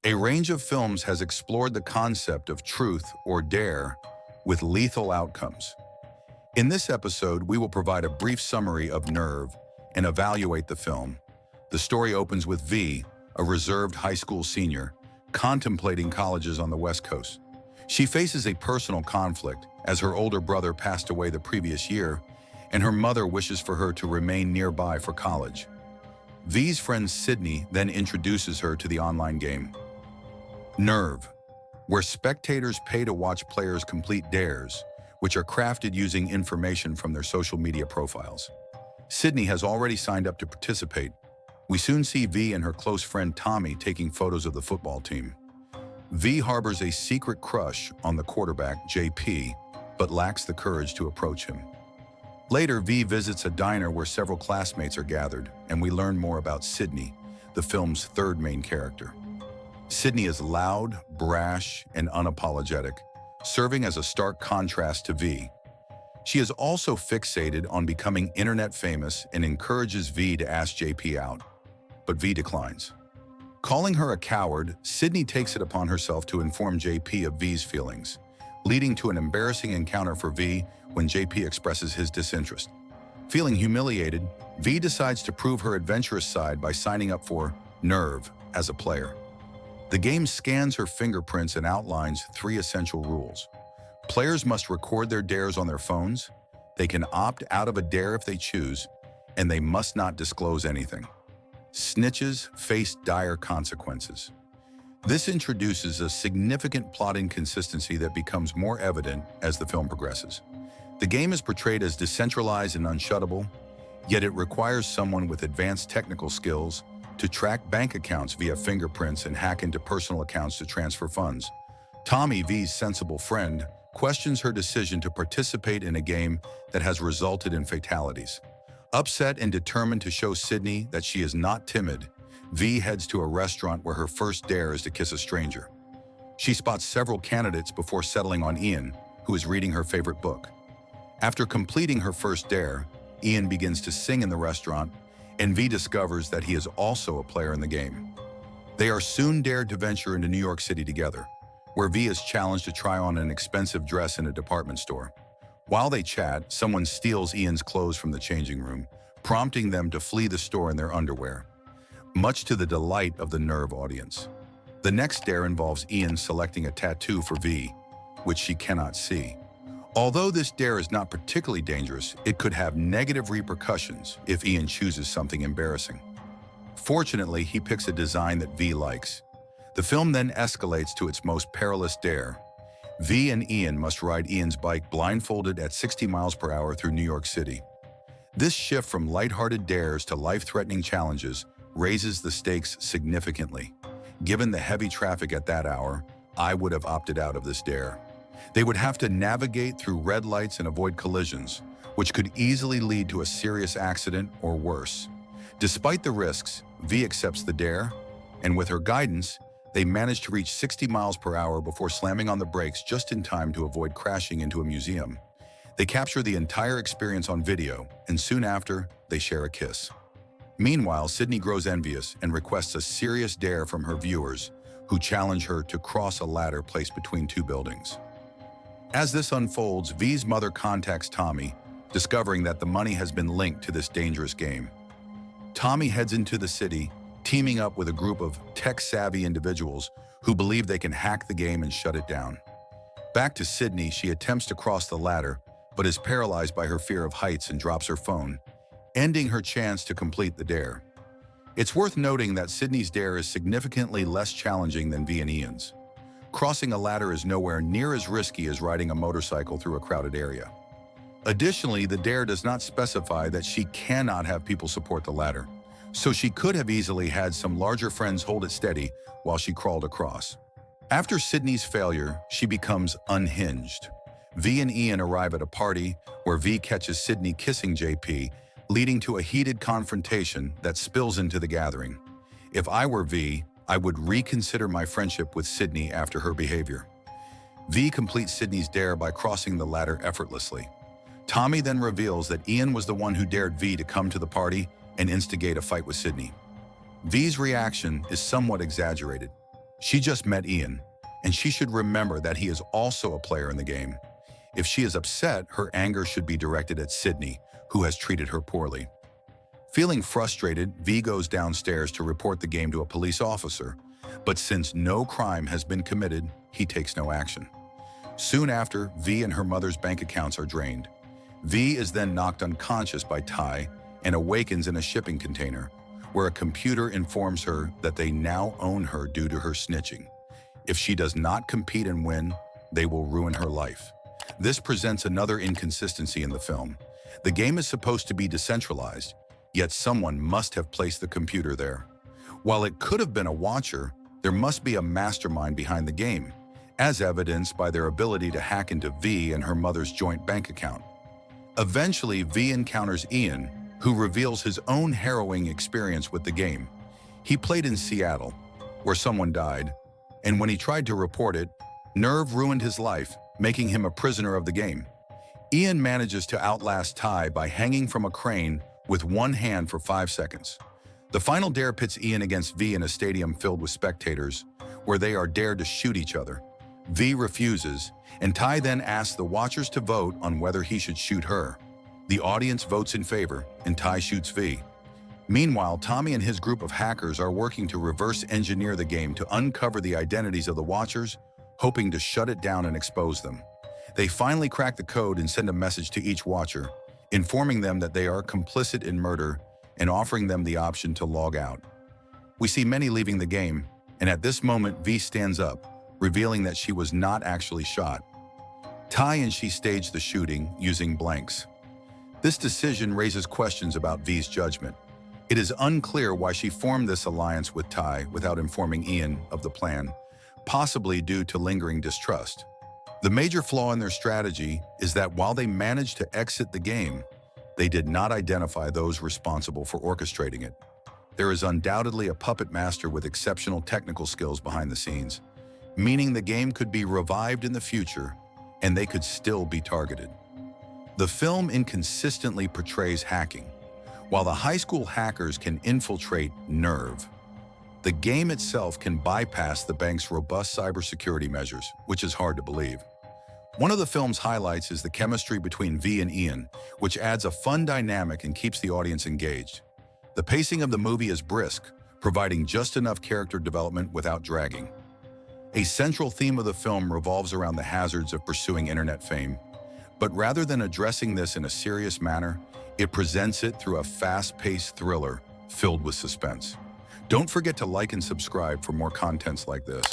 A range of films has explored the concept of truth or dare with lethal outcomes. In this episode, we will provide a brief summary of Nerve and evaluate the film. The story opens with V, a reserved high school senior, contemplating colleges on the West Coast. She faces a personal conflict as her older brother passed away the previous year, and her mother wishes for her to remain nearby for college. V's friend Sydney then introduces her to the online game Nerve, where spectators pay to watch players complete dares, which are crafted using information from their social media profiles. Sydney has already signed up to participate. We soon see V and her close friend Tommy taking photos of the football team. V harbors a secret crush on the quarterback, JP, but lacks the courage to approach him. Later, V visits a diner where several classmates are gathered, and we learn more about Sydney, the film's third main character. Sydney is loud, brash, and unapologetic, serving as a stark contrast to V. She is also fixated on becoming internet famous and encourages V to ask JP out, but V declines. Calling her a coward, Sydney takes it upon herself to inform JP of V's feelings, leading to an embarrassing encounter for V when JP expresses his disinterest. Feeling humiliated, V decides to prove her adventurous side by signing up for Nerve as a player. The game scans her fingerprints and outlines 3 essential rules. Players must record their dares on their phones, they can opt out of a dare if they choose, and they must not disclose anything. Snitches face dire consequences. This introduces a significant plot inconsistency that becomes more evident as the film progresses. The game is portrayed as decentralized and unshuttable, yet it requires someone with advanced technical skills to track bank accounts via fingerprints and hack into personal accounts to transfer funds. Tommy, V's sensible friend, questions her decision to participate in a game that has resulted in fatalities. Upset and determined to show Sydney that she is not timid, V heads to a restaurant where her first dare is to kiss a stranger. She spots several candidates before settling on Ian, who is reading her favorite book. After completing her first dare, Ian begins to sing in the restaurant, and V discovers that he is also a player in the game. They are soon dared to venture into New York City together, where V is challenged to try on an expensive dress in a department store. While they chat, someone steals Ian's clothes from the changing room, prompting them to flee the store in their underwear, much to the delight of the Nerve audience. The next dare involves Ian selecting a tattoo for V, which she cannot see. Although this dare is not particularly dangerous, it could have negative repercussions if Ian chooses something embarrassing. Fortunately, he picks a design that V likes. The film then escalates to its most perilous dare. V and Ian must ride Ian's bike blindfolded at 60 miles per hour through New York City. This shift from lighthearted dares to life-threatening challenges raises the stakes significantly. Given the heavy traffic at that hour, I would have opted out of this dare. They would have to navigate through red lights and avoid collisions, which could easily lead to a serious accident or worse. Despite the risks, V accepts the dare, and with her guidance, they manage to reach 60 miles per hour before slamming on the brakes just in time to avoid crashing into a museum. They capture the entire experience on video, and soon after, they share a kiss. Meanwhile, Sydney grows envious and requests a serious dare from her viewers, who challenge her to cross a ladder placed between 2 buildings. As this unfolds, V's mother contacts Tommy, discovering that the money has been linked to this dangerous game. Tommy heads into the city, teaming up with a group of tech-savvy individuals who believe they can hack the game and shut it down. Back to Sydney, she attempts to cross the ladder, but is paralyzed by her fear of heights and drops her phone, ending her chance to complete the dare. It's worth noting that Sydney's dare is significantly less challenging than V and Ian's. Crossing a ladder is nowhere near as risky as riding a motorcycle through a crowded area. Additionally, the dare does not specify that she cannot have people support the ladder, so she could have easily had some larger friends hold it steady while she crawled across. After Sydney's failure, she becomes unhinged. V and Ian arrive at a party where V catches Sydney kissing JP, leading to a heated confrontation that spills into the gathering. If I were V, I would reconsider my friendship with Sydney after her behavior. V completes Sydney's dare by crossing the ladder effortlessly. Tommy then reveals that Ian was the one who dared V to come to the party and instigate a fight with Sydney. V's reaction is somewhat exaggerated. She just met Ian, and she should remember that he is also a player in the game. If she is upset, her anger should be directed at Sydney, who has treated her poorly. Feeling frustrated, V goes downstairs to report the game to a police officer, but since no crime has been committed, he takes no action. Soon after, V and her mother's bank accounts are drained. V is then knocked unconscious by Ty and awakens in a shipping container, where a computer informs her that they now own her due to her snitching. If she does not compete and win, they will ruin her life. This presents another inconsistency in the film. The game is supposed to be decentralized, yet someone must have placed the computer there. While it could have been a watcher, there must be a mastermind behind the game, as evidenced by their ability to hack into V and her mother's joint bank account. Eventually, V encounters Ian, who reveals his own harrowing experience with the game. He played in Seattle, where someone died, and when he tried to report it, nerve ruined his life, making him a prisoner of the game. Ian manages to outlast Ty by hanging from a crane with one hand for 5 seconds. The final dare pits Ian against V in a stadium filled with spectators, where they are dared to shoot each other. V refuses, and Ty then asks the watchers to vote on whether he should shoot her. The audience votes in favor, and Ty shoots V. Meanwhile, Tommy and his group of hackers are working to reverse engineer the game to uncover the identities of the watchers, hoping to shut it down and expose them. They finally crack the code and send a message to each watcher, informing them that they are complicit in murder and offering them the option to log out. We see many leaving the game, and at this moment V stands up, revealing that she was not actually shot. Ty and she staged the shooting using blanks. This decision raises questions about V's judgment. It is unclear why she formed this alliance with Ty without informing Ian of the plan, possibly due to lingering distrust. The major flaw in their strategy is that while they managed to exit the game, they did not identify those responsible for orchestrating it. There is undoubtedly a puppet master with exceptional technical skills behind the scenes, meaning the game could be revived in the future and they could still be targeted. The film inconsistently portrays hacking. While the high school hackers can infiltrate Nerve, the game itself can bypass the bank's robust cybersecurity measures, which is hard to believe. One of the film's highlights is the chemistry between V and Ian, which adds a fun dynamic and keeps the audience engaged. The pacing of the movie is brisk, providing just enough character development without dragging. A central theme of the film revolves around the hazards of pursuing internet fame, but rather than addressing this in a serious manner, it presents it through a fast-paced thriller filled with suspense. Don't forget to like and subscribe for more contents like this.